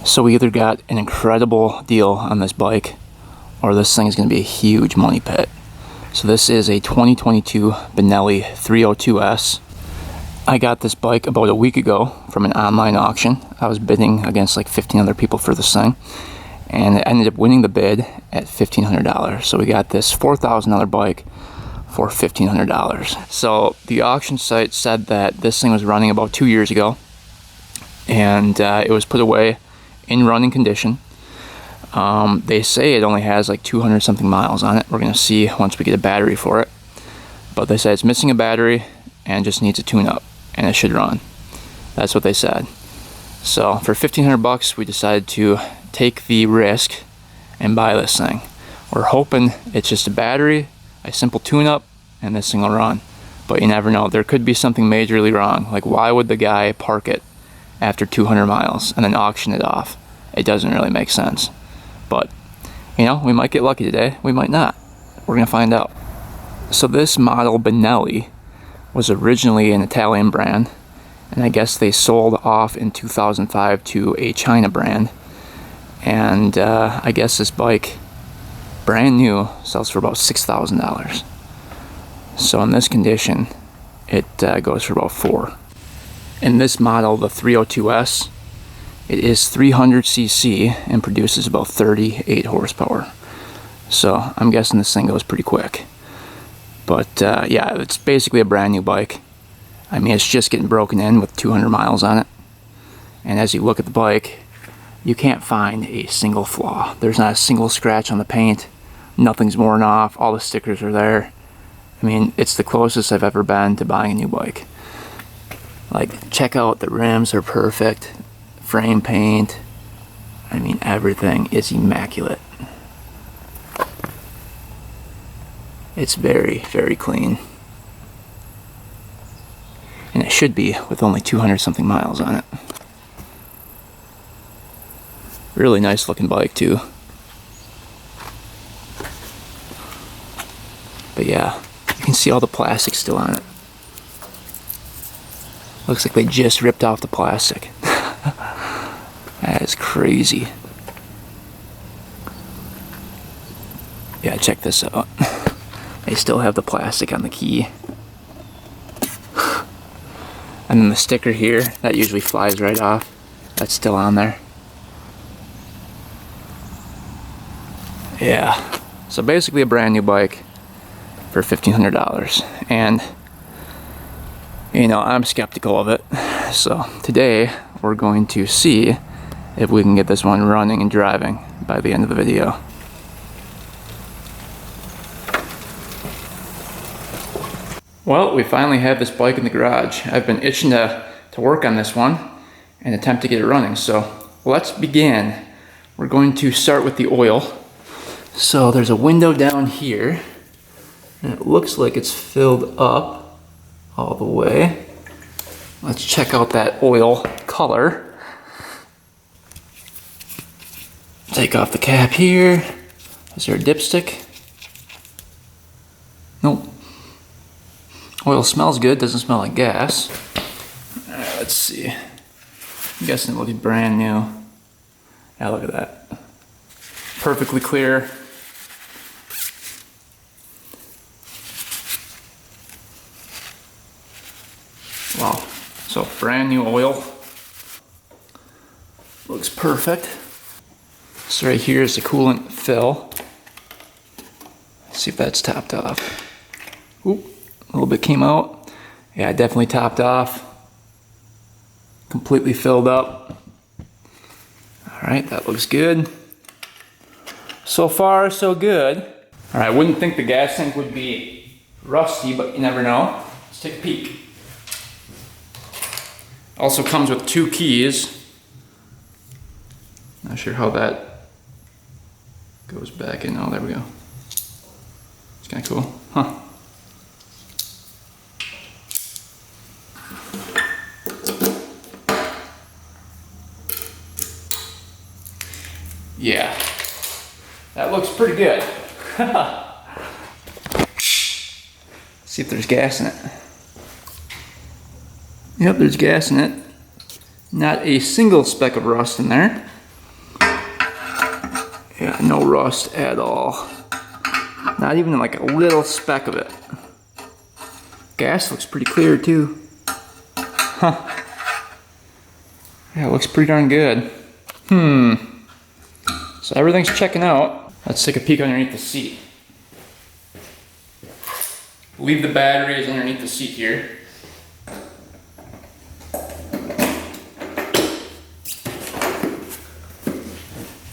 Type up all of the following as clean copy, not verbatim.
So we either got an incredible deal on this bike, or this thing is going to be a huge money pit. So this is a 2022 Benelli 302S. I got this bike about a week ago from an online auction. I was bidding against like 15 other people for this thing, and I ended up winning the bid at $1,500. So we got this $4,000 bike for $1,500. So the auction site said that this thing was running about 2 years ago, and it was put away in running condition. They say it only has like 200 something miles on it. We're gonna see once we get a battery for it, but they say it's missing a battery and just needs a tune-up, and it should run. That's what they said. So for 1,500 bucks, we decided to take the risk and buy this thing. We're hoping it's just a battery, a simple tune-up, and this thing will run. But you never know. There could be something majorly wrong. Like, why would the guy park it after 200 miles and then auction it off? It doesn't really make sense. But, you know, we might get lucky today. We might not. We're gonna find out. So this model Benelli was originally an Italian brand, and I guess they sold off in 2005 to a China brand. And I guess this bike, brand new, sells for about $6,000. So in this condition, it goes for about $4,000. In this model, the 302S, it is 300cc and produces about 38 horsepower. So I'm guessing this thing goes pretty quick. But yeah, it's basically a brand new bike. I mean, it's just getting broken in with 200 miles on it. And as you look at the bike, you can't find a single flaw. There's not a single scratch on the paint. Nothing's worn off. All the stickers are there. I mean, it's the closest I've ever been to buying a new bike. Like, check out the rims are perfect. Frame paint. I mean, everything is immaculate. It's very, very clean. And it should be with only 200 something miles on it. Really nice looking bike too. But yeah, you can see all the plastic still on it. Looks like they just ripped off the plastic. That is crazy. Yeah, check this out. They still have the plastic on the key. And then the sticker here, that usually flies right off. That's still on there. Yeah, so basically a brand new bike for $1,500. And, you know, I'm skeptical of it. So today we're going to see if we can get this one running and driving by the end of the video. Well, we finally have this bike in the garage. I've been itching to work on this one and attempt to get it running. So let's begin. We're going to start with the oil. So there's a window down here, and it looks like it's filled up all the way. Let's check out that oil color. Take off the cap here. Is there a dipstick? Nope. Oil smells good, doesn't smell like gas. Alright, let's see. I'm guessing it looks brand new. Yeah, look at that. Perfectly clear. Wow. So brand new oil. Looks perfect. So right here is the coolant fill. Let's see if that's topped off. Oop. A little bit came out. Yeah, definitely topped off. Completely filled up. Alright, that looks good. So far, so good. Alright, I wouldn't think the gas tank would be rusty, but you never know. Let's take a peek. Also comes with 2 keys. Not sure how that goes back in. Oh, there we go. It's kind of cool. Huh. Yeah, that looks pretty good. See if there's gas in it. Yep, there's gas in it. Not a single speck of rust in there. Yeah, no rust at all. Not even like a little speck of it. Gas looks pretty clear too. Huh. Yeah, it looks pretty darn good. So everything's checking out. Let's take a peek underneath the seat. Leave the batteries underneath the seat here.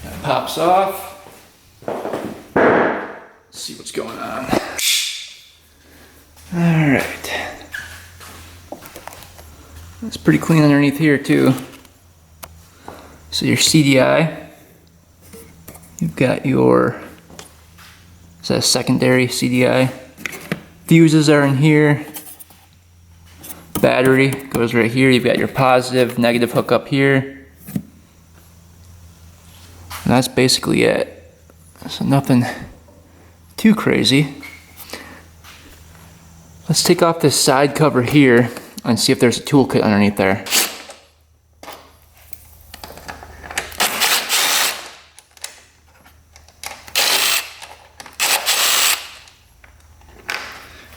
That pops off. Let's see what's going on. Alright. It's pretty clean underneath here too. So your CDI. You've got your, is that a secondary CDI? Fuses are in here. Battery goes right here. You've got your positive, negative hook up here. And that's basically it. So nothing too crazy. Let's take off this side cover here and see if there's a toolkit underneath there.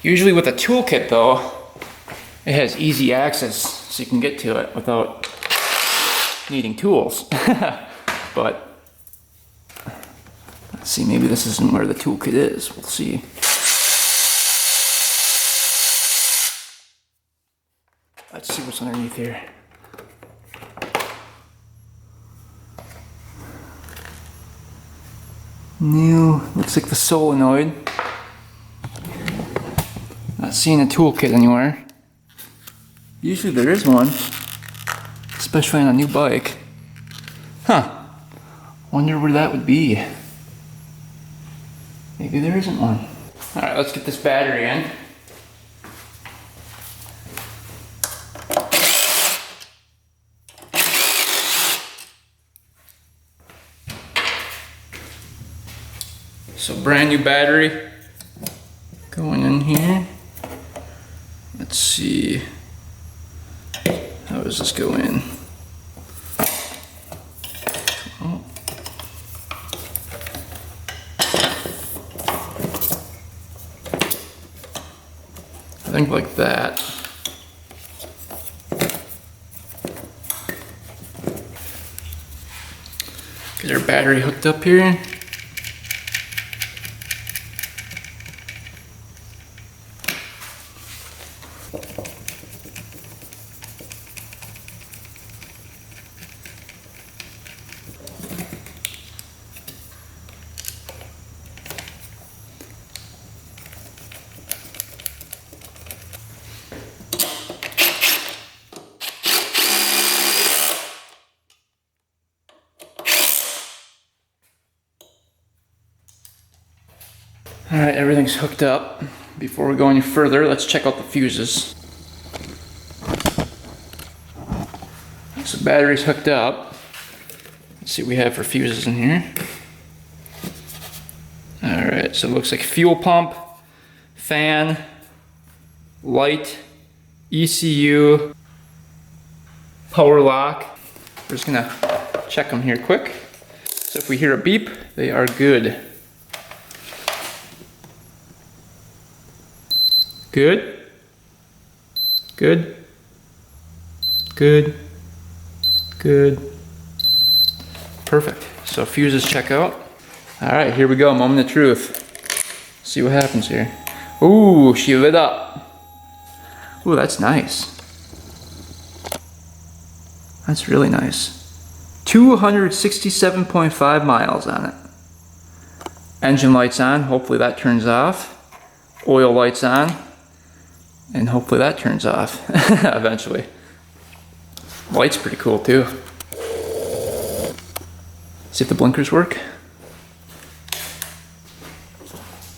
Usually with a toolkit though, it has easy access so you can get to it without needing tools. But let's see, maybe this isn't where the toolkit is. We'll see. Let's see what's underneath here. New, looks like the solenoid. Not seeing a toolkit anywhere. Usually there is one, especially on a new bike. Huh, wonder where that would be. Maybe there isn't one. Alright, let's get this battery in. So brand new battery going in here. Let's see, how does this go in? Oh. I think like that. Get our battery hooked up here. Alright, everything's hooked up. Before we go any further, let's check out the fuses. So battery's hooked up. Let's see what we have for fuses in here. Alright, so it looks like fuel pump, fan, light, ECU, power lock. We're just gonna check them here quick. So if we hear a beep, they are good. Good. Good. Good. Good. Perfect. So fuses check out. Alright, here we go. Moment of truth. See what happens here. Ooh, she lit up. Ooh, that's nice. That's really nice. 267.5 miles on it. Engine lights on. Hopefully that turns off. Oil lights on. And hopefully that turns off eventually. Light's pretty cool too. See if the blinkers work.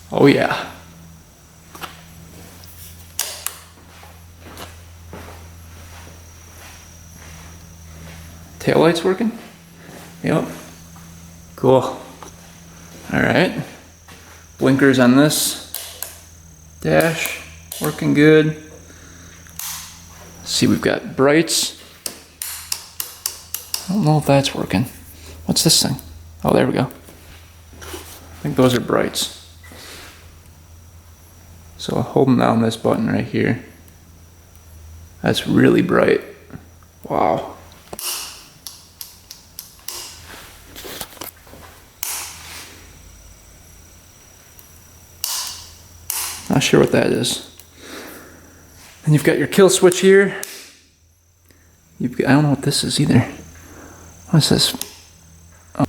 Oh yeah. Tail lights working? Yep. Cool. Alright. Blinkers on this dash. Working good. See, we've got brights. I don't know if that's working. What's this thing? Oh, there we go. think those are brights. So holding down this button right here, that's really bright. Wow. Not sure what that is. And you've got your kill switch here. I don't know what this is either. What's this? Oh.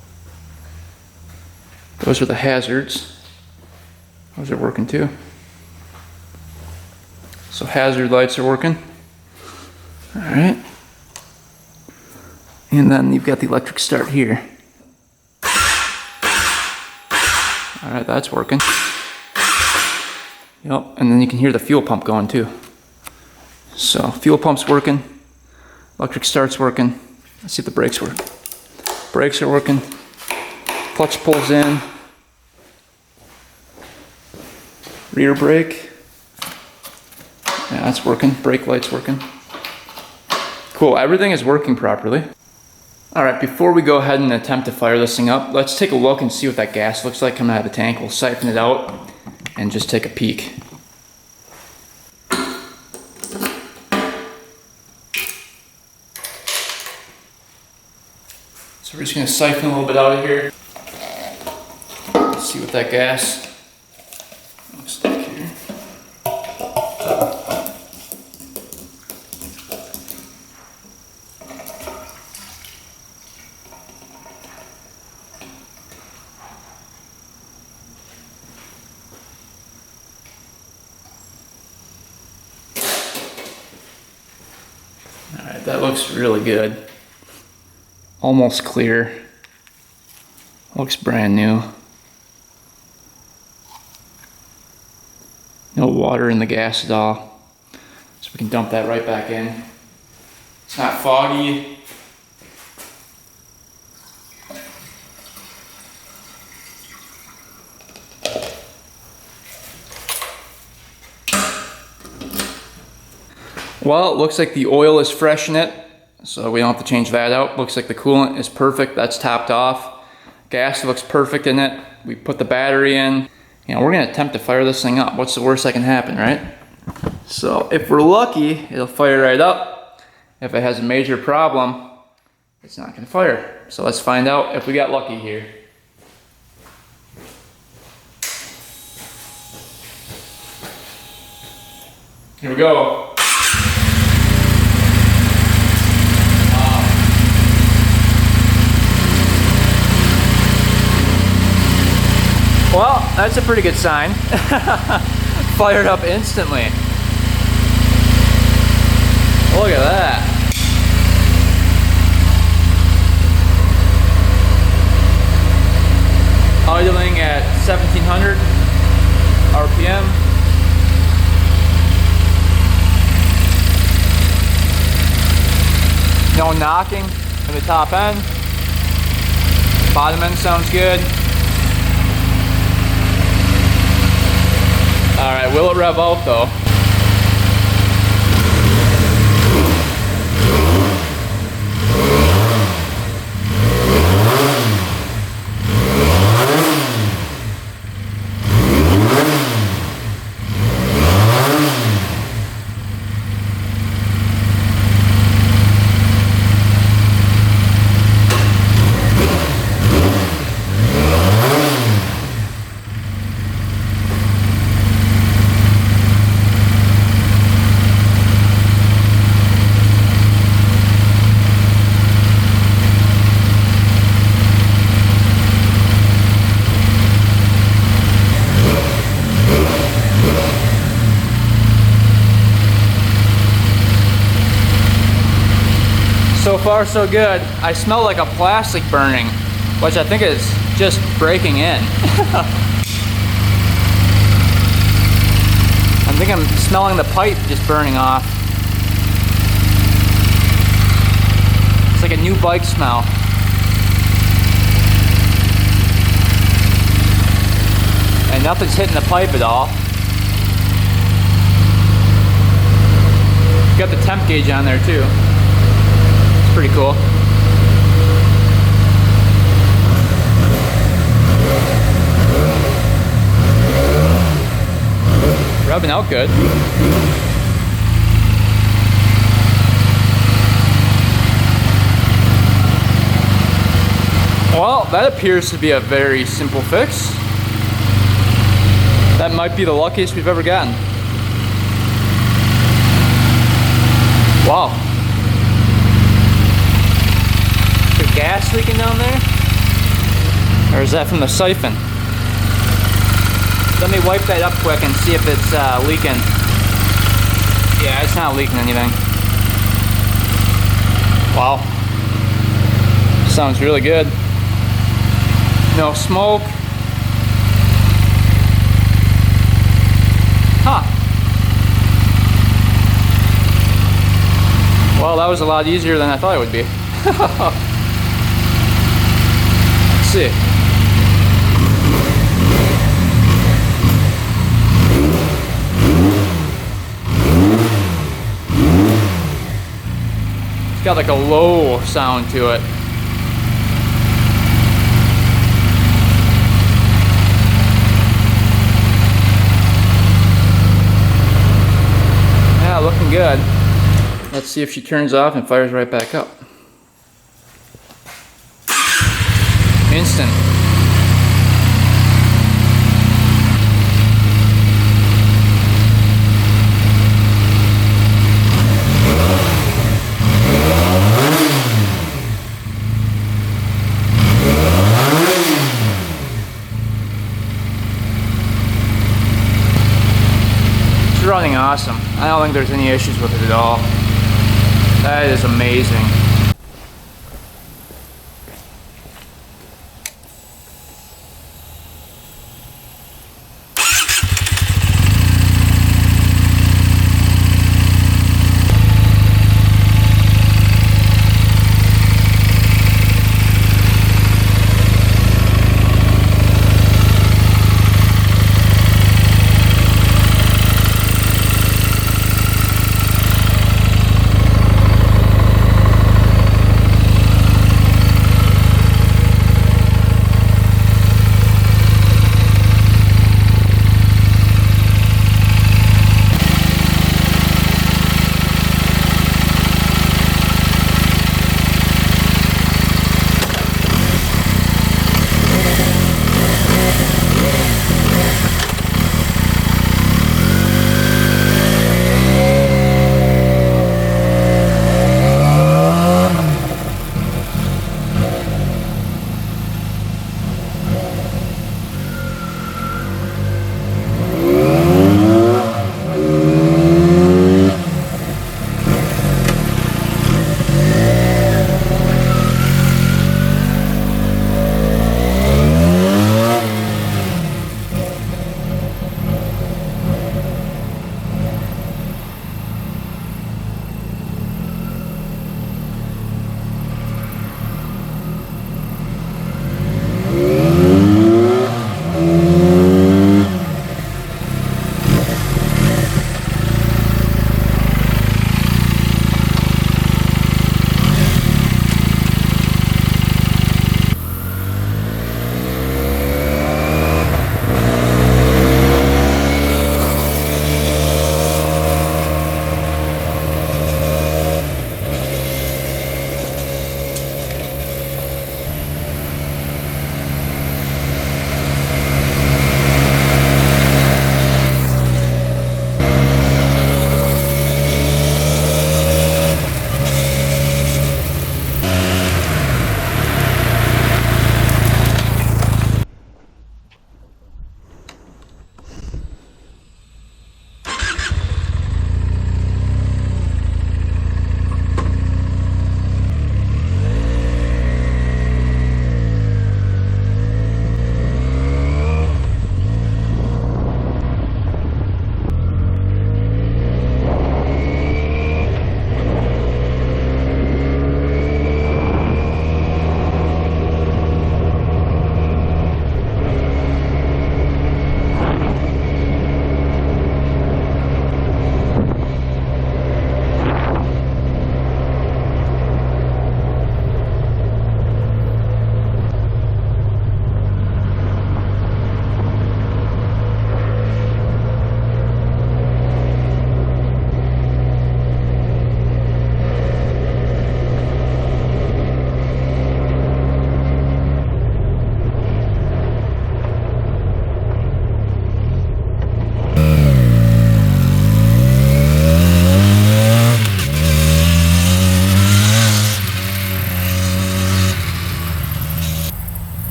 Those are the hazards. Those are working too. So hazard lights are working. Alright. And then you've got the electric start here. Alright, that's working. Yep, and then you can hear the fuel pump going too. So fuel pump's working. Electric start's working. Let's see if the brakes work. Brakes are working. Clutch pulls in. Rear brake. Yeah, that's working. Brake light's working. Cool, everything is working properly. Alright, before we go ahead and attempt to fire this thing up, let's take a look and see what that gas looks like coming out of the tank. We'll siphon it out and just take a peek. So we're just going to siphon a little bit out of here. Let's see what that gas looks like here. Alright, that looks really good. Almost clear. Looks brand new. No water in the gas at all. So we can dump that right back in. It's not foggy. Well, it looks like the oil is fresh in it, so we don't have to change that out. Looks like the coolant is perfect. That's topped off. Gas looks perfect in it. We put the battery in. You know, we're gonna attempt to fire this thing up. What's the worst that can happen, right? So if we're lucky, it'll fire right up. If it has a major problem, it's not gonna fire. So let's find out if we got lucky here. Here we go. Well, that's a pretty good sign. Fired up instantly. Look at that. Idling at 1700 RPM. No knocking in the top end. Bottom end sounds good. Alright, will it rev out though? So far so good. I smell like a plastic burning, which I think is just breaking in. I think I'm smelling the pipe just burning off. It's like a new bike smell. And nothing's hitting the pipe at all. Got the temp gauge on there too. Pretty cool. out good. Well, that appears to be a very simple fix. That might be the luckiest we've ever gotten. Wow. Is there gas leaking down there? Or is that from the siphon? Let me wipe that up quick and see if it's leaking. Yeah, it's not leaking anything. Wow. Sounds really good. No smoke. Huh. Well, that was a lot easier than I thought it would be. Let's see. It's got like a low sound to it. Yeah, looking good. Let's see if she turns off and fires right back up. Instant. It's running awesome. I don't think there's any issues with it at all. That is amazing.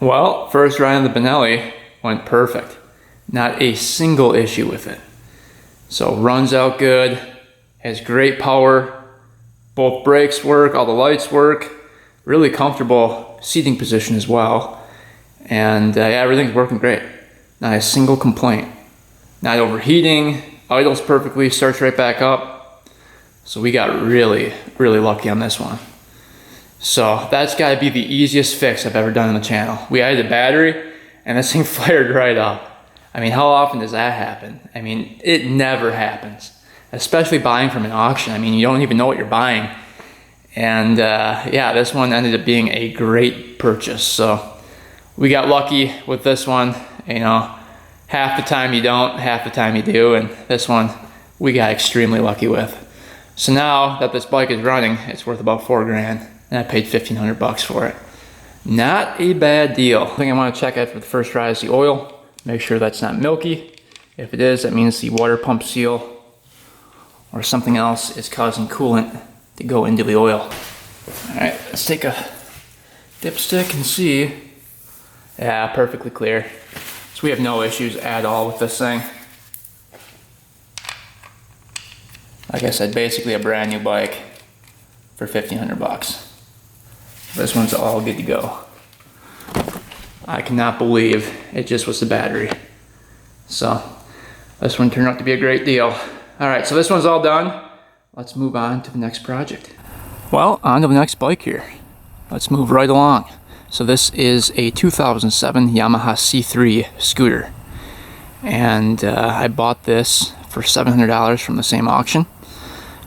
Well, first ride on the Benelli went perfect. Not a single issue with it. So runs out good, has great power, both brakes work, all the lights work, really comfortable seating position as well. And yeah, everything's working great. Not a single complaint. Not overheating, idles perfectly, starts right back up. So we got really, really lucky on this one. So that's gotta be the easiest fix I've ever done on the channel. We added a battery and this thing flared right up. I mean, how often does that happen? I mean, it never happens, especially buying from an auction. I mean, you don't even know what you're buying. And yeah, this one ended up being a great purchase. So we got lucky with this one. You know, half the time you don't, half the time you do. And this one we got extremely lucky with. So now that this bike is running, it's worth about $4 grand. And I paid 1,500 bucks for it. Not a bad deal. The thing I want to check after the first ride is the oil. Make sure that's not milky. If it is, that means the water pump seal or something else is causing coolant to go into the oil. All right, let's take a dipstick and see. Yeah, perfectly clear. So we have no issues at all with this thing. Like I said, basically a brand new bike for 1,500 bucks. This one's all good to go. I cannot believe it just was the battery. So this one turned out to be a great deal. All right, so this one's all done. Let's move on to the next project. Well, on to the next bike here. Let's move right along. So this is a 2007 Yamaha C3 scooter. And I bought this for $700 from the same auction.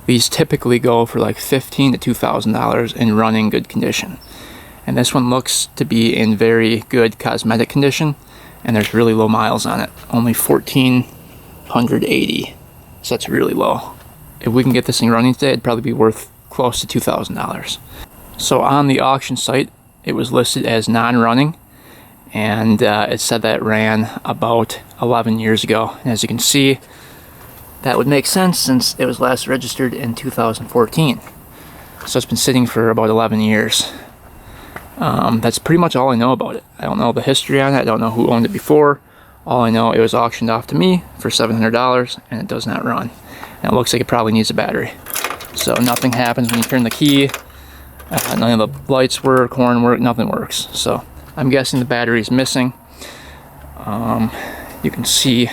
These typically go for like $1,500 to $2,000 in running good condition. And this one looks to be in very good cosmetic condition, and there's really low miles on it. Only 1,480, so that's really low. If we can get this thing running today, it'd probably be worth close to $2,000. So on the auction site, it was listed as non-running, and it said that it ran about 11 years ago. And as you can see, that would make sense since it was last registered in 2014. So it's been sitting for about 11 years. That's pretty much all I know about it. I don't know the history on it. I don't know who owned it before. All I know, it was auctioned off to me for $700 and it does not run. And it looks like it probably needs a battery. So nothing happens when you turn the key. None of the lights work, horn work, nothing works. So I'm guessing the battery is missing. You can see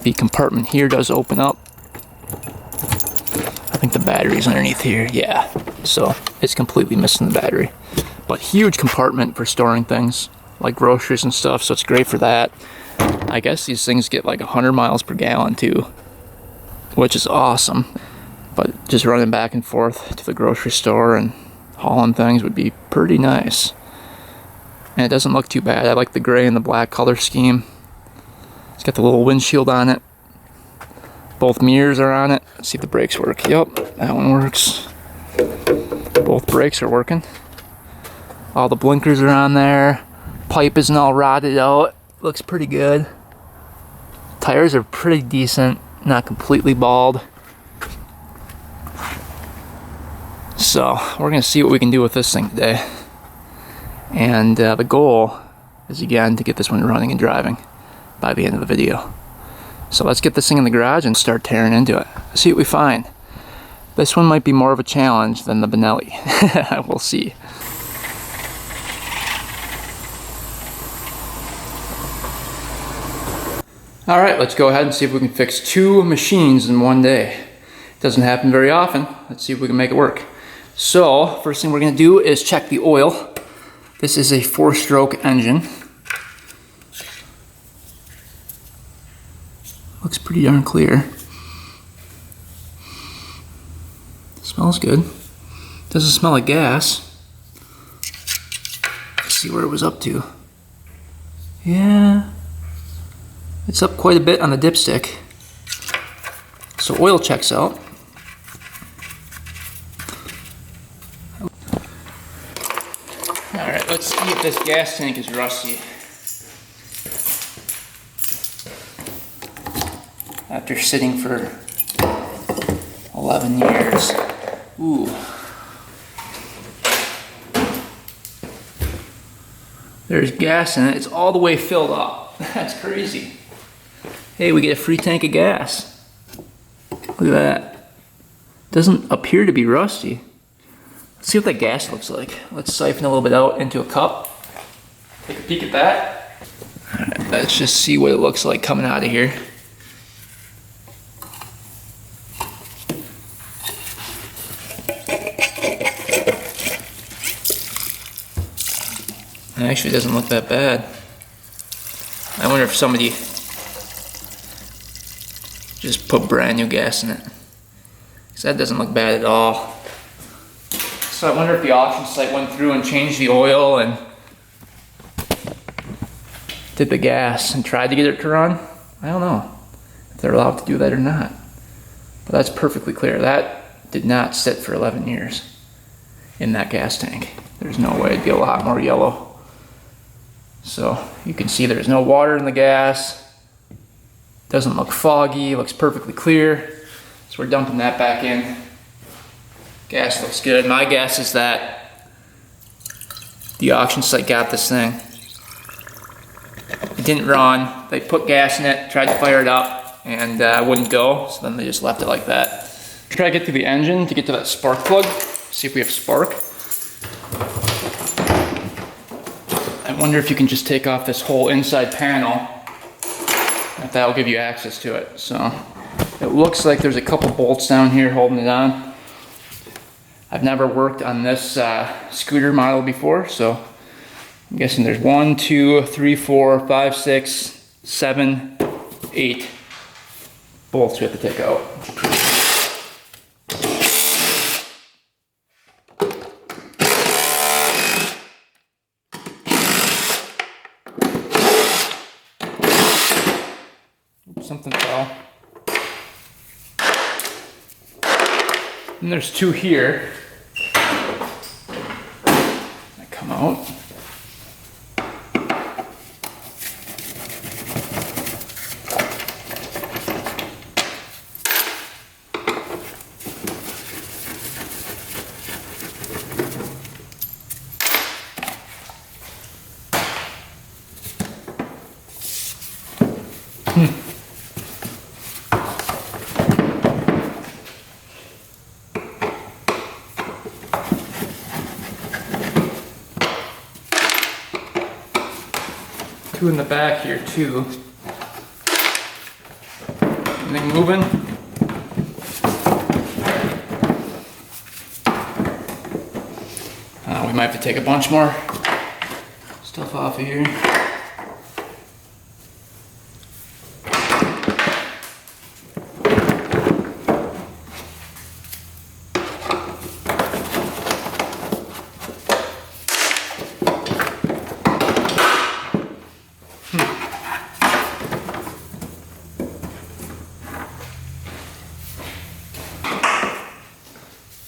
the compartment here does open up. I think the battery's underneath here, yeah. So it's completely missing the battery. But huge compartment for storing things, like groceries and stuff, so it's great for that. I guess these things get like 100 miles per gallon too, which is awesome. But just running back and forth to the grocery store and hauling things would be pretty nice. And it doesn't look too bad. I like the gray and the black color scheme. It's got the little windshield on it. Both mirrors are on it. Let's see if the brakes work. Yep, that one works. Both brakes are working. All the blinkers are on there. Pipe isn't all rotted out. Looks pretty good. Tires are pretty decent, not completely bald. So we're gonna see what we can do with this thing today. And the goal is again to get this one running and driving by the end of the video. So let's get this thing in the garage and start tearing into it. See what we find. This one might be more of a challenge than the Benelli. We'll see. All right, let's go ahead and see if we can fix two machines in one day. It doesn't happen very often. Let's see if we can make it work. So, first thing we're gonna do is check the oil. This is a 4-stroke engine. Looks pretty darn clear. Smells good. Doesn't smell like gas. Let's see where it was up to. Yeah, it's up quite a bit on the dipstick. So oil checks out. Alright, let's see if this gas tank is rusty. After sitting for 11 years. Ooh. There's gas in it. It's all the way filled up. That's crazy. Hey, we get a free tank of gas. Look at that. Doesn't appear to be rusty. Let's see what that gas looks like. Let's siphon a little bit out into a cup. Take a peek at that. All right, let's just see what it looks like coming out of here. It actually doesn't look that bad. I wonder if somebody just put brand new gas in it. Because that doesn't look bad at all. So I wonder if the auction site went through and changed the oil and did the gas and tried to get it to run. I don't know if they're allowed to do that or not. But that's perfectly clear. That did not sit for 11 years in that gas tank. There's no way it'd be a lot more yellow. So you can see there's no water in the gas. Doesn't look foggy, looks perfectly clear. So we're dumping that back in. Gas looks good. My guess is that the auction site got this thing. It didn't run. They put gas in it, tried to fire it up, and wouldn't go. So then they just left it like that. Try to get to the engine to get to that spark plug. See if we have spark. I wonder if you can just take off this whole inside panel. If that'll give you access to it. So it looks like there's a couple bolts down here holding it on. I've never worked on this scooter model before, so I'm guessing there's 1, 2, 3, 4, 5, 6, 7, 8 bolts we have to take out. Something fell. And there's 2 here that come out. Two in the back here too. Anything moving? We might have to take a bunch more stuff off of here.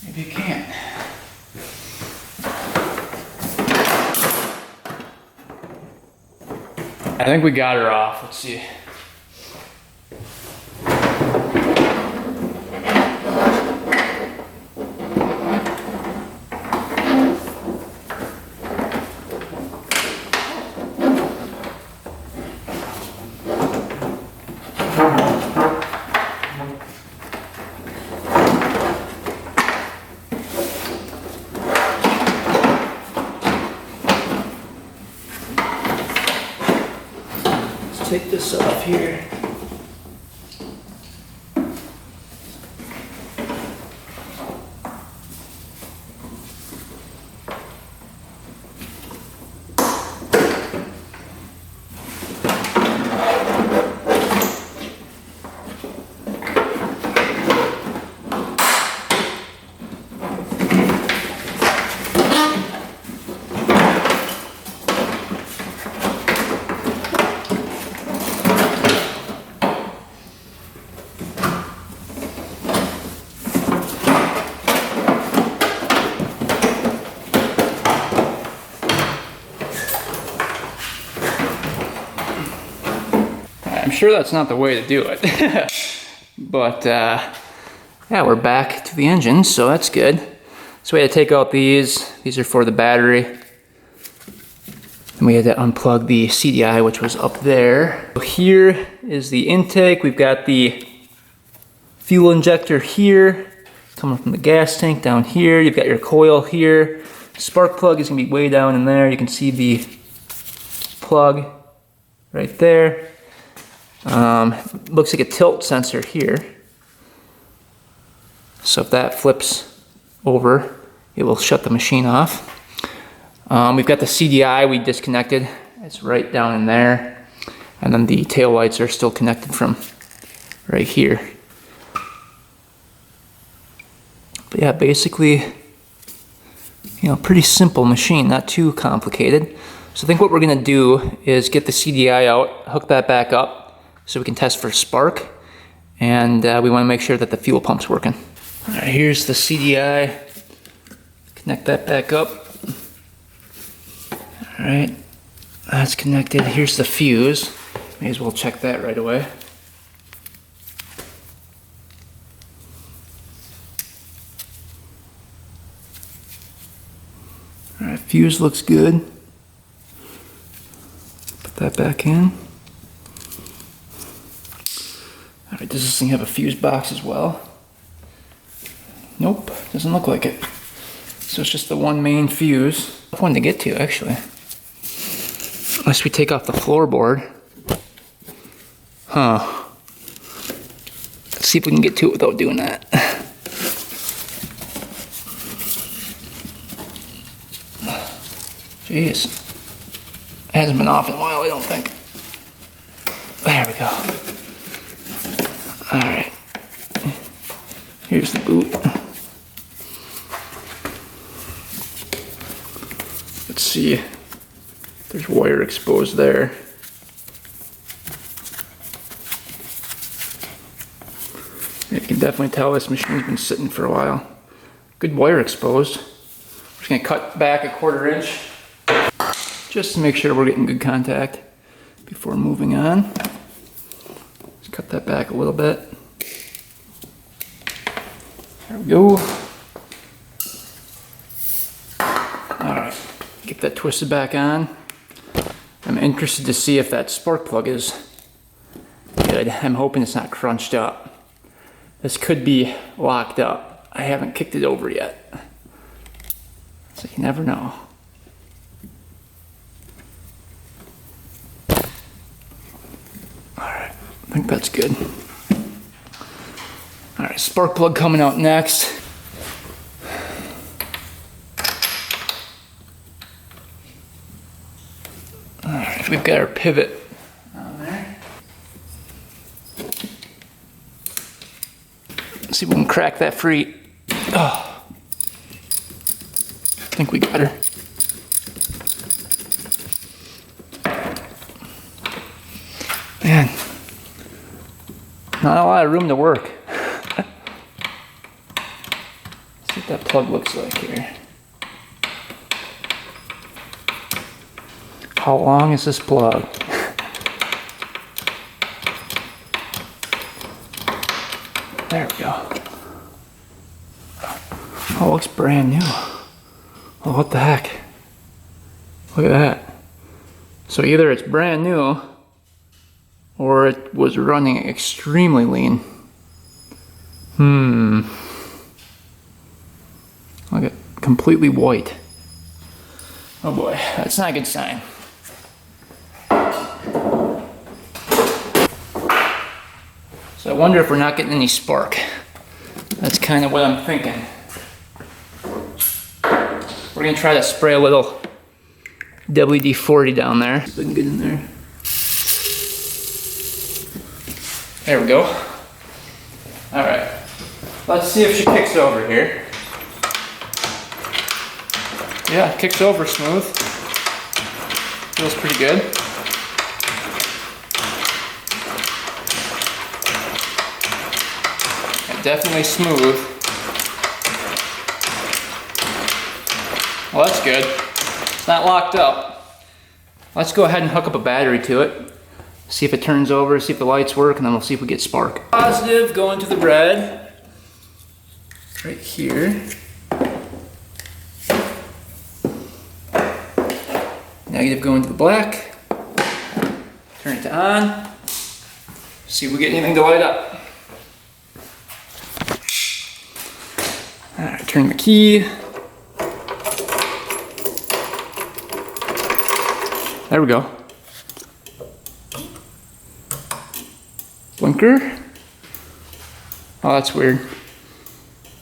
Maybe you can't. I think we got her off. Let's see. Take this off here. I'm sure that's not the way to do it. But yeah, we're back to the engine, so that's good. So we had to take out these. These are for the battery. And we had to unplug the CDI, which was up there. So here is the intake. We've got the fuel injector here, coming from the gas tank down here. You've got your coil here. Spark plug is gonna be way down in there. You can see the plug right there. Looks like a tilt sensor here. So if that flips over, it will shut the machine off. We've got the CDI we disconnected. It's right down in there. And then the tail lights are still connected from right here. But yeah, basically, you know, pretty simple machine, not too complicated. So I think what we're gonna do is get the CDI out, hook that back up so we can test for spark. And we wanna make sure that the fuel pump's working. All right, here's the CDI. Connect that back up. All right, that's connected. Here's the fuse. May as well check that right away. All right, fuse looks good. Put that back in. All right, does this thing have a fuse box as well? Nope, doesn't look like it. So it's just the one main fuse. Tough one to get to, actually. Unless we take off the floorboard. Huh. Let's see if we can get to it without doing that. Jeez. It hasn't been off in a while, I don't think. There we go. Alright. Here's the boot. Let's see. There's wire exposed there. You can definitely tell this machine's been sitting for a while. Good wire exposed. We're just gonna cut back a 1/4 inch just to make sure we're getting good contact before moving on. Just cut that back a little bit. There we go. Alright, get that twisted back on. I'm interested to see if that spark plug is good. I'm hoping it's not crunched up. This could be locked up. I haven't kicked it over yet. So you never know. Alright, I think that's good. Alright, spark plug coming out next. Alright, we've got our pivot on there. Let's see if we can crack that free. Oh, I think we got her. Man, not a lot of room to work. Let's see what that plug looks like here. How long is this plug? There we go. Oh, it looks brand new. Oh, what the heck? Look at that. So either it's brand new or it was running extremely lean. Look at completely white. Oh boy, that's not a good sign. So I wonder if we're not getting any spark. That's kind of what I'm thinking. We're gonna try to spray a little WD-40 down there. So we can get in there. There we go. All right, let's see if she kicks over here. Yeah, kicks over smooth. Feels pretty good. Yeah, definitely smooth. Well, that's good. It's not locked up. Let's go ahead and hook up a battery to it. See if it turns over, see if the lights work, and then we'll see if we get spark. Positive going to the red. Right here. negative going to the black. Turn it to on. See if we get anything to light up. Alright, turn the key. There we go. Blinker. Oh, that's weird.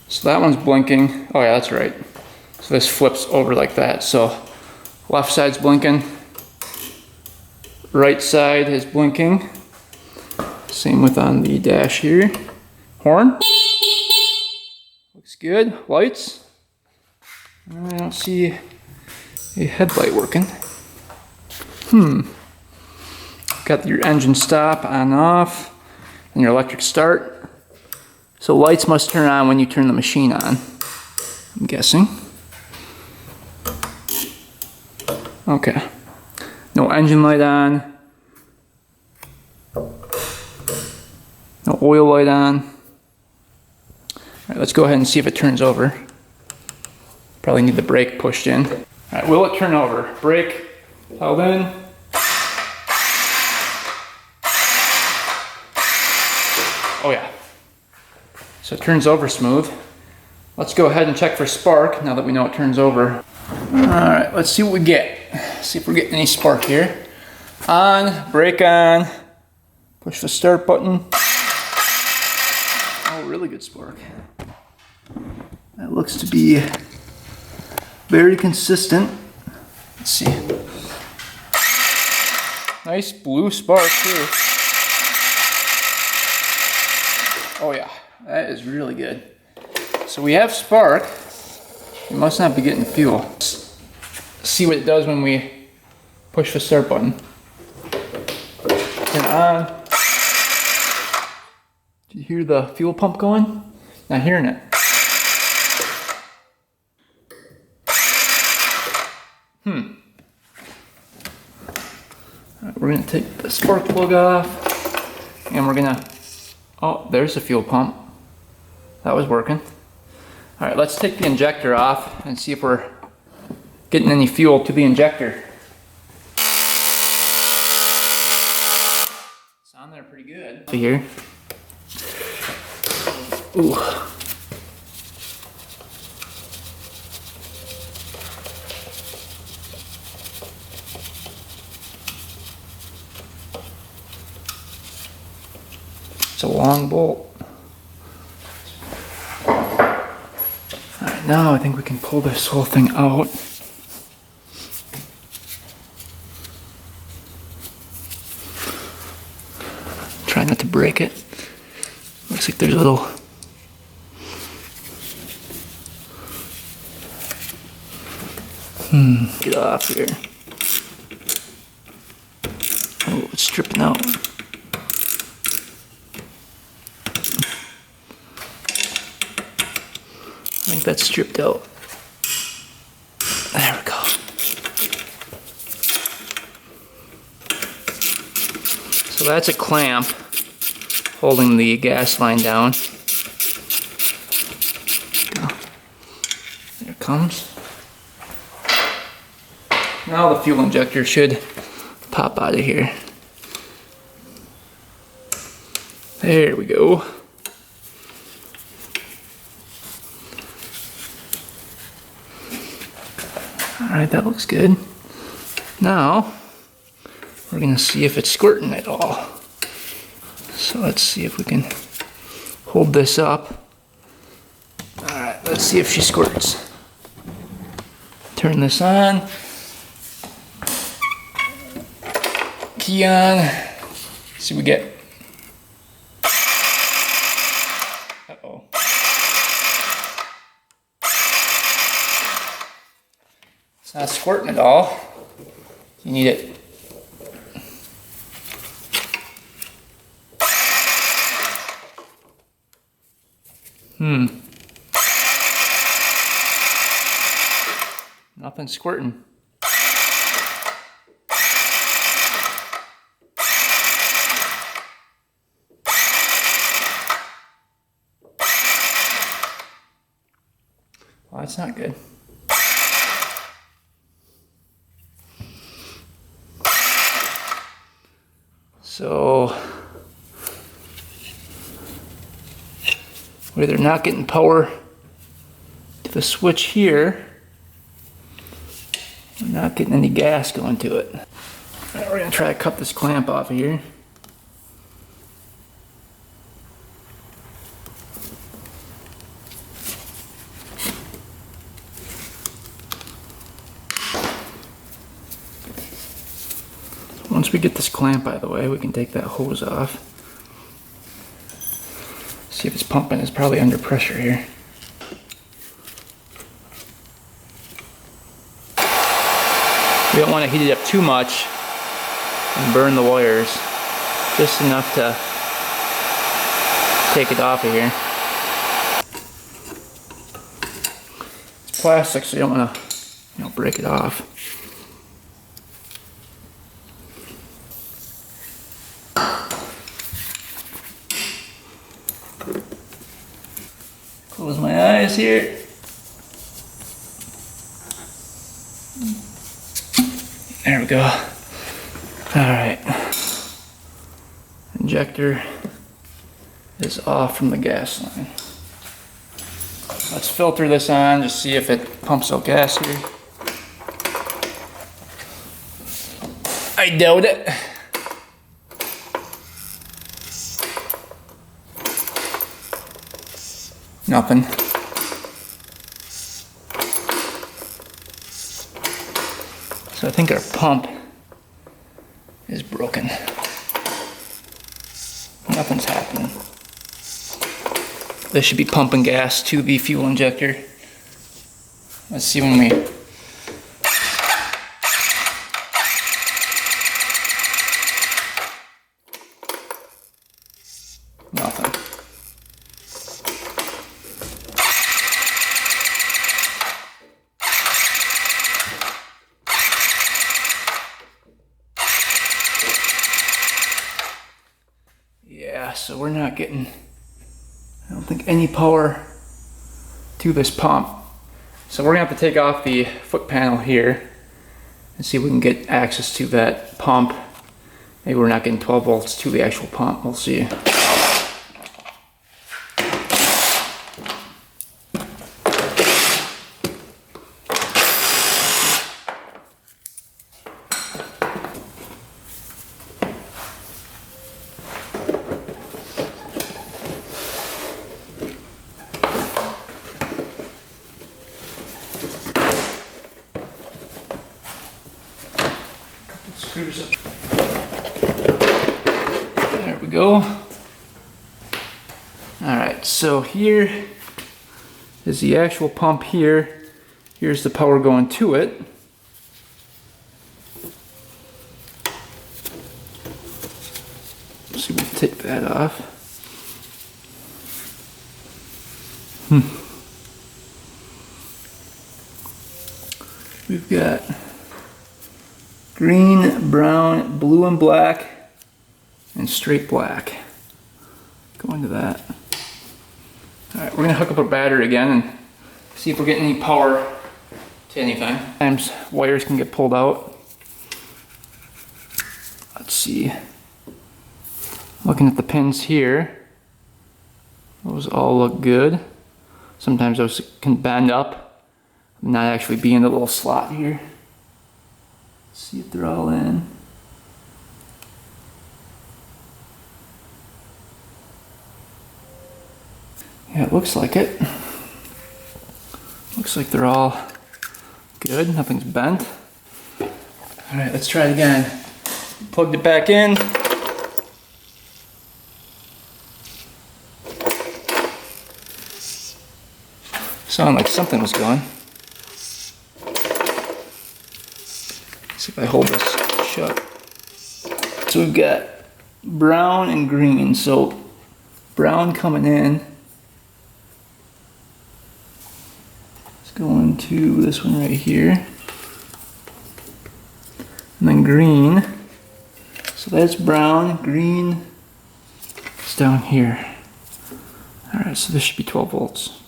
So that one's blinking. Oh yeah, that's right. So this flips over like that. So left side's blinking. Right side is blinking. Same with on the dash here. Horn. Looks good. Lights. I don't see a headlight working. Got your engine stop on off and your electric start. So lights must turn on when you turn the machine on, I'm guessing. Okay. No engine light on. No oil light on. Alright, let's go ahead and see if it turns over. Probably need the brake pushed in. Alright, will it turn over? Brake held in. Oh yeah. So it turns over smooth. Let's go ahead and check for spark now that we know it turns over. Alright, let's see what we get. See if we're getting any spark here. On, brake on, push the start button. Oh, really good spark. That looks to be very consistent. Let's see. Nice blue spark too. Oh yeah, that is really good. So we have spark. We must not be getting fuel. Let's see what it does when we push the start button. Turn it on. Do you hear the fuel pump going? Not hearing it. Alright, we're gonna take the spark plug off and we're gonna, oh, there's the fuel pump. That was working. Alright, let's take the injector off and see if we're getting any fuel to the injector. It's on there pretty good. See here. Ooh. It's a long bolt. Alright, now I think we can pull this whole thing out. Try not to break it. Looks like there's a little get off here. Oh, it's stripping out. I think that's stripped out. There we go. So that's a clamp holding the gas line down. Go. There it comes. Now the fuel injector should pop out of here. There we go. Alright, that looks good. Now, we're going to see if it's squirting at all. So let's see if we can hold this up. Alright, let's see if she squirts. Turn this on. Key on. See what we get. Uh-oh. It's not squirting at all. You need it. Nothing squirting. Well, that's not good. So we're either not getting power to the switch here, we're not getting any gas going to it. All right, we're gonna try to cut this clamp off of here. Once we get this clamp out of the way, we can take that hose off. See if it's pumping. It's probably under pressure here. We don't want to heat it up too much and burn the wires. Just enough to take it off of here. It's plastic, so you don't want to, break it off. Close my eyes here. There we go. Alright. Injector is off from the gas line. Let's filter this on, just see if it pumps out gas here. I doubt it. Nothing. So I think our pump is broken. Nothing's happening. This should be pumping gas to the fuel injector. Let's see when we... Nothing. Yeah, so we're not getting, I don't think, any power to this pump. So we're gonna have to take off the foot panel here and see if we can get access to that pump. Maybe we're not getting 12 volts to the actual pump, we'll see. Screws up. There we go. Alright, so here is the actual pump here. Here's the power going to it. Let's see if we can take that off. We've got green, brown, blue and black, and straight black. Go into that. Alright, we're gonna hook up a battery again and see if we're getting any power to anything. Sometimes wires can get pulled out. Let's see. Looking at the pins here, those all look good. Sometimes those can bend up, not actually be in the little slot here. See if they're all in. Yeah, it looks like it. Looks like they're all good, nothing's bent. Alright, let's try it again. Plugged it back in. Sounded like something was going. See if I hold this shut. So we've got brown and green. So brown coming in. Let's go into this one right here. And then green. So that's brown, green is down here. Alright, so this should be 12 volts.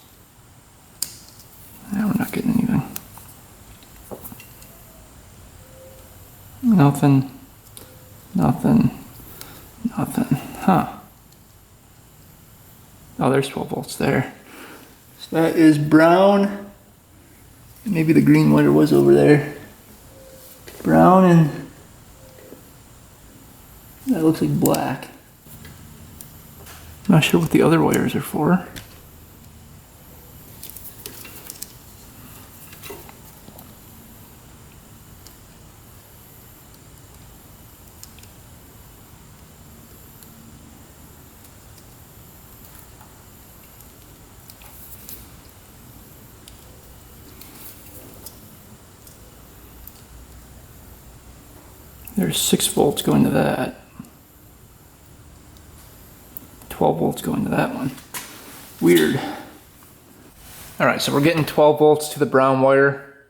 Now we're not getting anything. Nothing, nothing, Huh. Oh, there's 12 volts there. So that is brown. Maybe the green wire was over there. Brown, and that looks like black. Not sure what the other wires are for. There's 6 volts going to that. 12 volts going to that one. Weird. Alright, so we're getting 12 volts to the brown wire.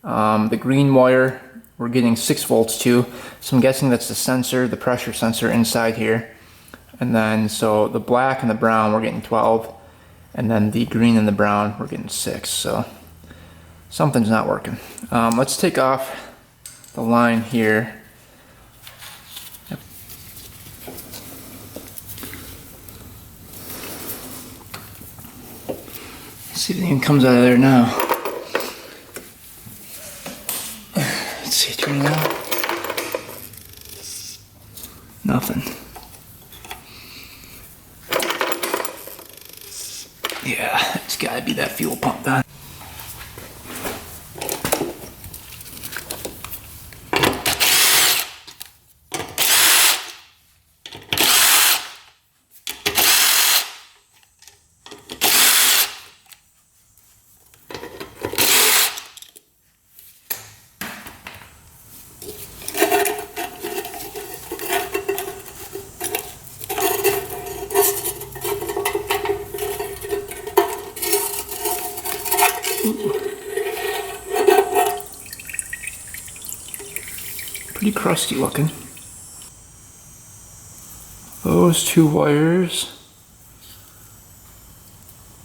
The green wire, we're getting 6 volts to. So I'm guessing that's the sensor, the pressure sensor inside here. And then, so the black and the brown, we're getting 12. And then the green and the brown, we're getting 6. So something's not working. Let's take off the line here. See if anything comes out of there now. Let's see, turn it on. Nothing. Yeah, it's gotta be that fuel pump then. Pretty crusty looking. Those 2 wires,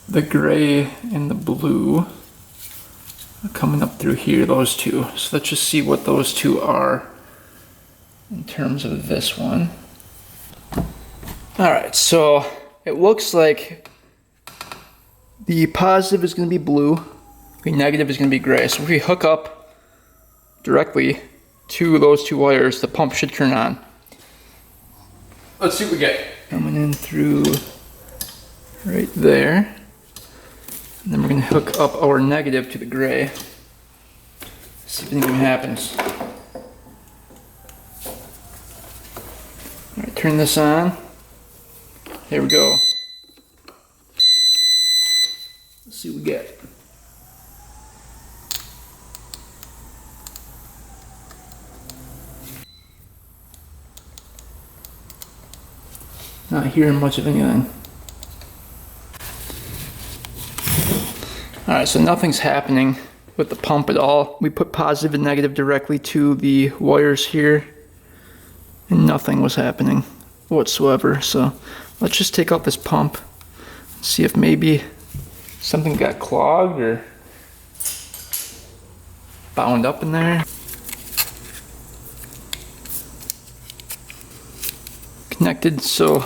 the gray and the blue, are coming up through here, those 2. So let's just see what those 2 are in terms of this one. Alright, so it looks like the positive is going to be blue, the negative is going to be gray. So if we hook up directly to those 2 wires, the pump should turn on. Let's see what we get. Coming in through right there. And then we're going to hook up our negative to the gray. See if anything happens. Alright, turn this on. Here we go. Let's see what we get. Not hearing much of anything. Alright, so nothing's happening with the pump at all. We put positive and negative directly to the wires here, and nothing was happening whatsoever. So let's just take out this pump, see if maybe something got clogged or bound up in there. Connected, so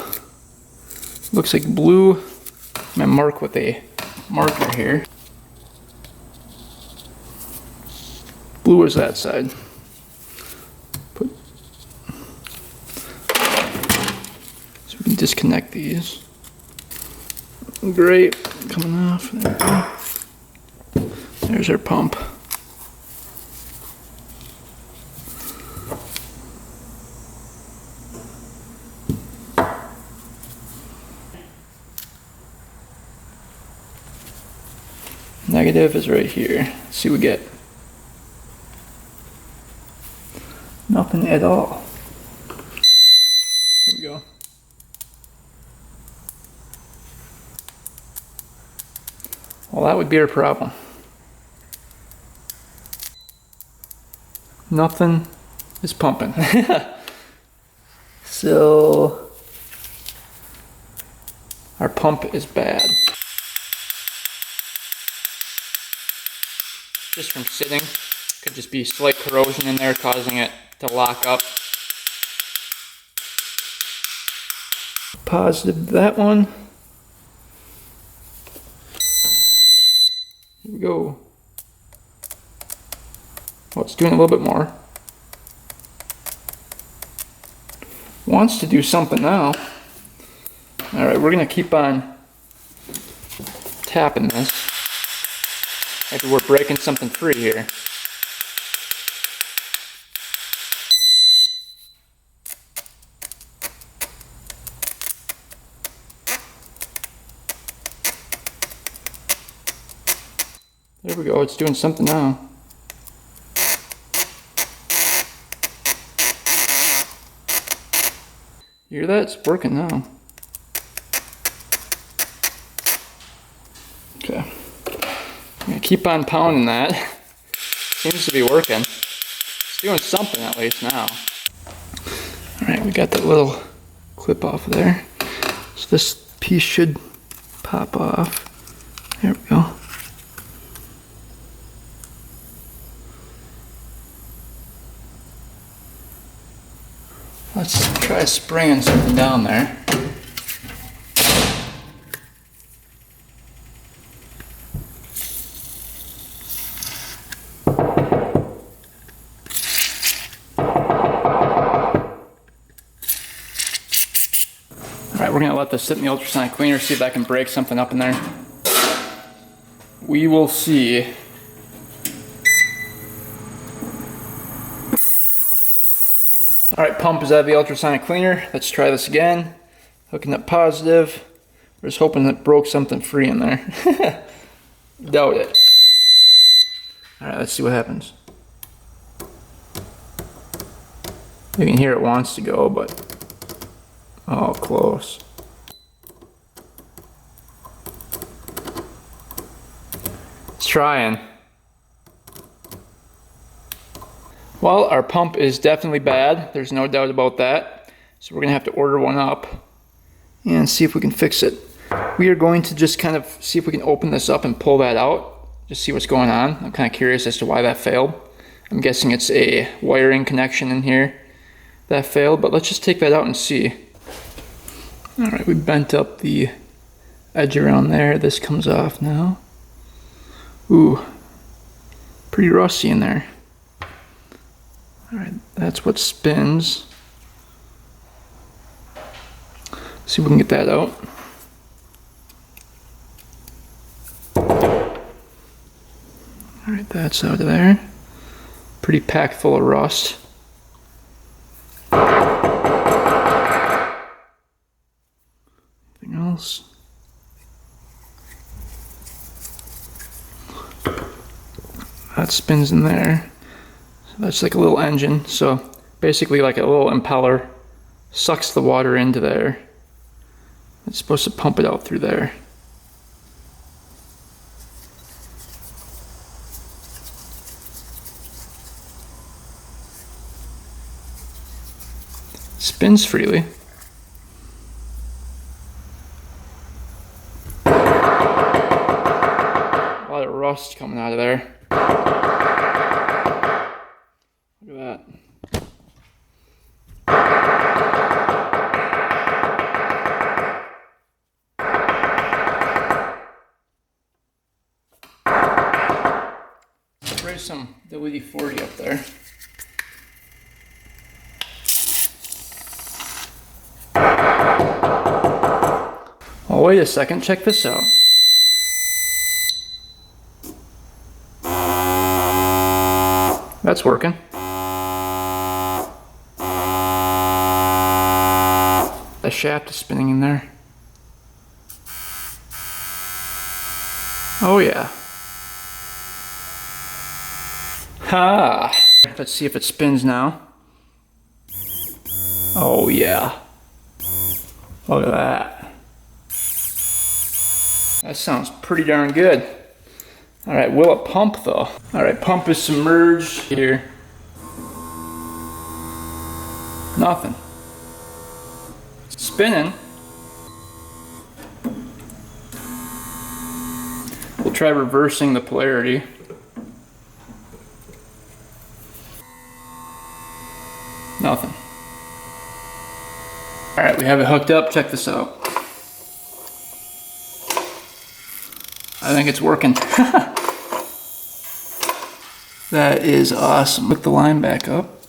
looks like blue. I'm gonna mark with a marker here. Blue is that side. So we can disconnect these. Great, coming off. There we go. There's our pump. Negative is right here. Let's see what we get. Nothing at all. Here we go. Well, that would be our problem. Nothing is pumping. So our pump is bad. Just from sitting. Could just be slight corrosion in there causing it to lock up. positive to that one. Here we go. Oh, it's doing a little bit more. Wants to do something now. Alright, we're going to keep on tapping this. Maybe we're breaking something free here. There we go, it's doing something now. You hear that? It's working now. Okay. I'm gonna keep on pounding that. Seems to be working. It's doing something at least now. Alright, we got that little clip off of there. So this piece should pop off. There we go. Let's try spraying something down there. Alright, we're going to let this sit in the ultrasonic cleaner, see if I can break something up in there. We will see. Alright, pump is out of the ultrasonic cleaner. Let's try this again. Hooking up positive. We're just hoping that broke something free in there. Doubt it. Alright, let's see what happens. You can hear it wants to go, but... oh, close. It's trying. Well, our pump is definitely bad. There's no doubt about that. So we're going to have to order one up and see if we can fix it. We are going to just kind of see if we can open this up and pull that out. Just see what's going on. I'm kind of curious as to why that failed. I'm guessing it's a wiring connection in here that failed, but let's just take that out and see. Alright, we bent up the edge around there. This comes off now. Ooh, pretty rusty in there. Alright, that's what spins. See if we can get that out. Alright, that's out of there. Pretty packed full of rust. Anything else? That spins in there. That's like a little engine, so basically like a little impeller sucks the water into there. It's supposed to pump it out through there. Spins freely. A lot of rust coming out of there. Look at that. Spray some WD-40 up there. Oh, wait a second, check this out. That's working. The shaft is spinning in there. Oh yeah. Ha! Let's see if it spins now. Oh yeah. Look at that. That sounds pretty darn good. Alright, will it pump though? Alright, pump is submerged here. Nothing. It's spinning. We'll try reversing the polarity. Nothing. Alright, we have it hooked up. Check this out. I think it's working. That is awesome. Hook the line back up.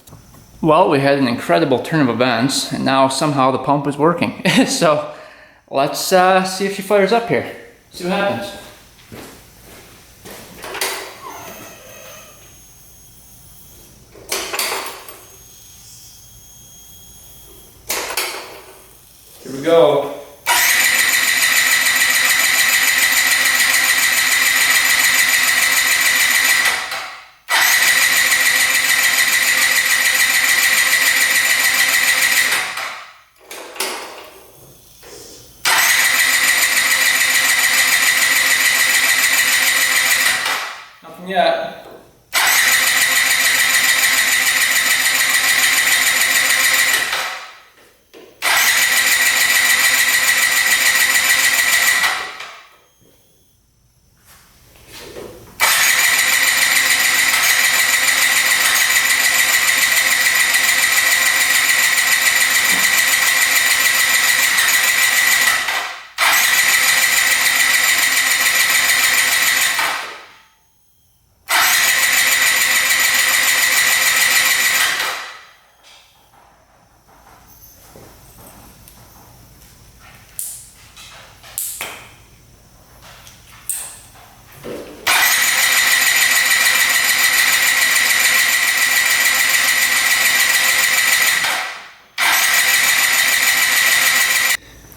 Well, we had an incredible turn of events, and now somehow the pump is working. So let's see if she fires up here. See what happens. Here we go. Nothing yet.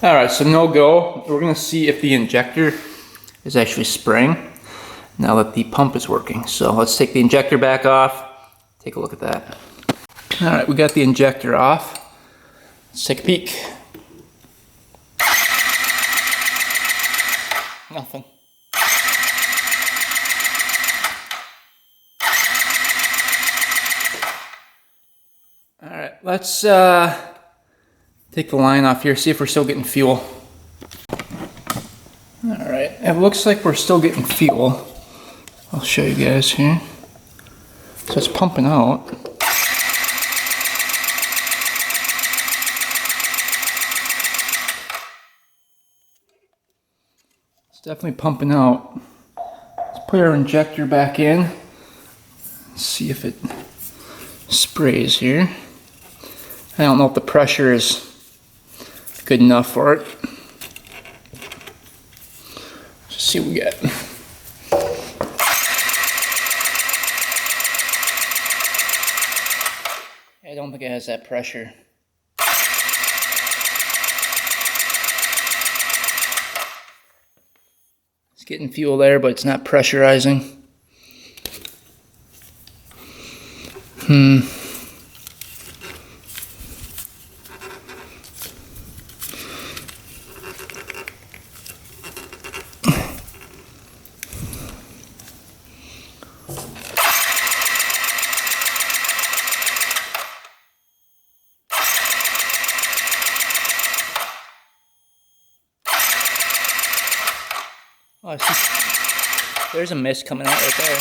Alright, so no go. We're going to see if the injector is actually spraying now that the pump is working. So let's take the injector back off, take a look at that. Alright, we got the injector off. Let's take a peek. Nothing. Alright, let's take the line off here, see if we're still getting fuel. Alright, it looks like we're still getting fuel. I'll show you guys here. So it's pumping out. It's definitely pumping out. Let's put our injector back in. See if it sprays here. I don't know if the pressure is good enough for it. Let's see what we get. I don't think it has that pressure. It's getting fuel there, but it's not pressurizing. Oh, I see. There's a mist coming out right there.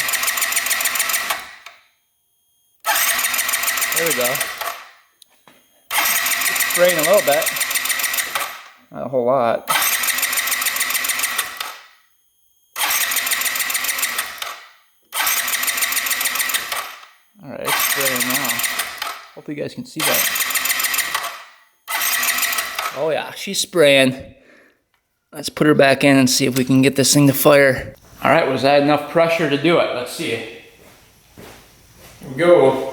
There we go. It's spraying a little bit. Not a whole lot. Alright, it's spraying now. Hopefully you guys can see that. Oh yeah, she's spraying. Let's put her back in and see if we can get this thing to fire. Alright, was that enough pressure to do it? Let's see. Here we go.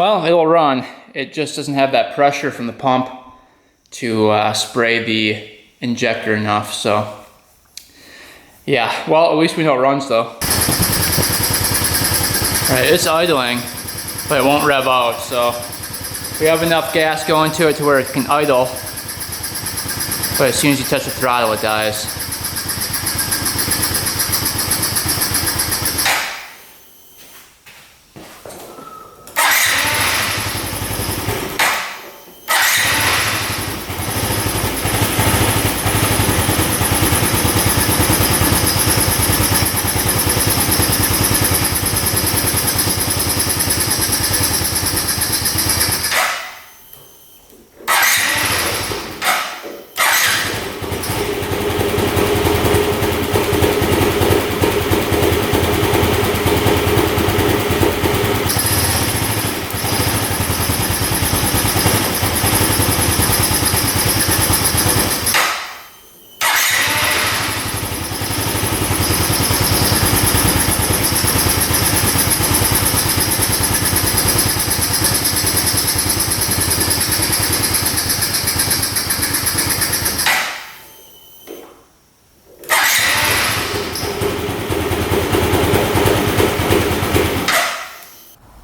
Well, it'll run. It just doesn't have that pressure from the pump to spray the injector enough, so yeah. Well, at least we know it runs though. All right, it's idling, but it won't rev out, so we have enough gas going to it to where it can idle, but as soon as you touch the throttle, it dies.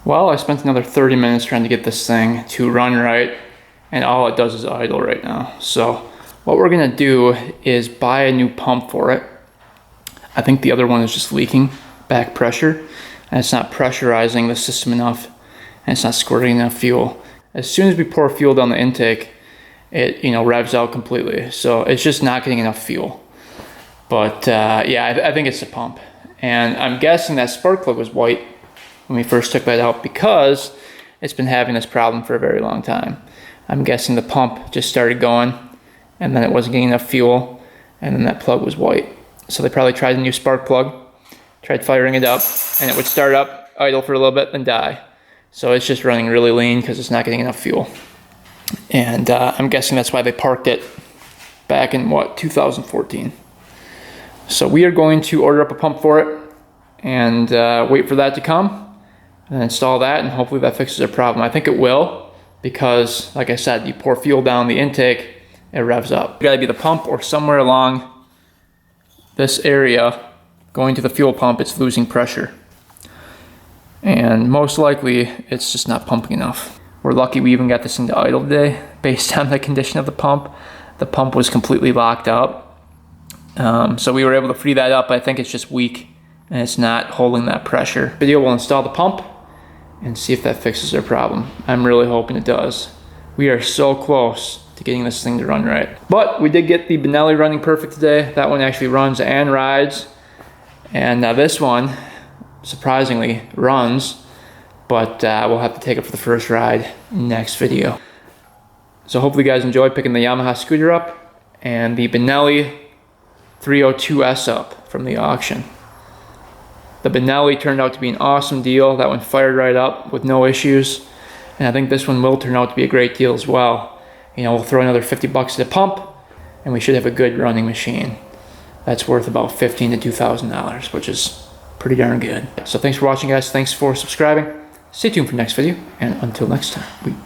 Well, I spent another 30 minutes trying to get this thing to run right, and all it does is idle right now. So what we're gonna do is buy a new pump for it. I think the other one is just leaking back pressure, and it's not pressurizing the system enough, and it's not squirting enough fuel. As soon as we pour fuel down the intake, it revs out completely. So it's just not getting enough fuel. But yeah, I think it's the pump. And I'm guessing that spark plug was white when we first took that out because it's been having this problem for a very long time. I'm guessing the pump just started going and then it wasn't getting enough fuel and then that plug was white. So they probably tried a new spark plug, tried firing it up, and it would start up, idle for a little bit, then die. So it's just running really lean because it's not getting enough fuel. And I'm guessing that's why they parked it back in, 2014. So we are going to order up a pump for it and wait for that to come and install that, and hopefully that fixes the problem. I think it will, because like I said, you pour fuel down the intake, it revs up. It's gotta be the pump or somewhere along this area going to the fuel pump, it's losing pressure. And most likely it's just not pumping enough. We're lucky we even got this thing to idle today based on the condition of the pump. The pump was completely locked up. So we were able to free that up. I think it's just weak and it's not holding that pressure. Video will install the pump and see if that fixes our problem. I'm really hoping it does. We are so close to getting this thing to run right. But we did get the Benelli running perfect today. That one actually runs and rides. And this one, surprisingly, runs, but we'll have to take it for the first ride next video. So hopefully you guys enjoyed picking the Yamaha scooter up and the Benelli 302S up from the auction. The Benelli turned out to be an awesome deal. That one fired right up with no issues. And I think this one will turn out to be a great deal as well. We'll throw another 50 bucks at the pump and we should have a good running machine. That's worth about $1,500 to $2,000, which is pretty darn good. So thanks for watching, guys. Thanks for subscribing. Stay tuned for the next video, and until next time,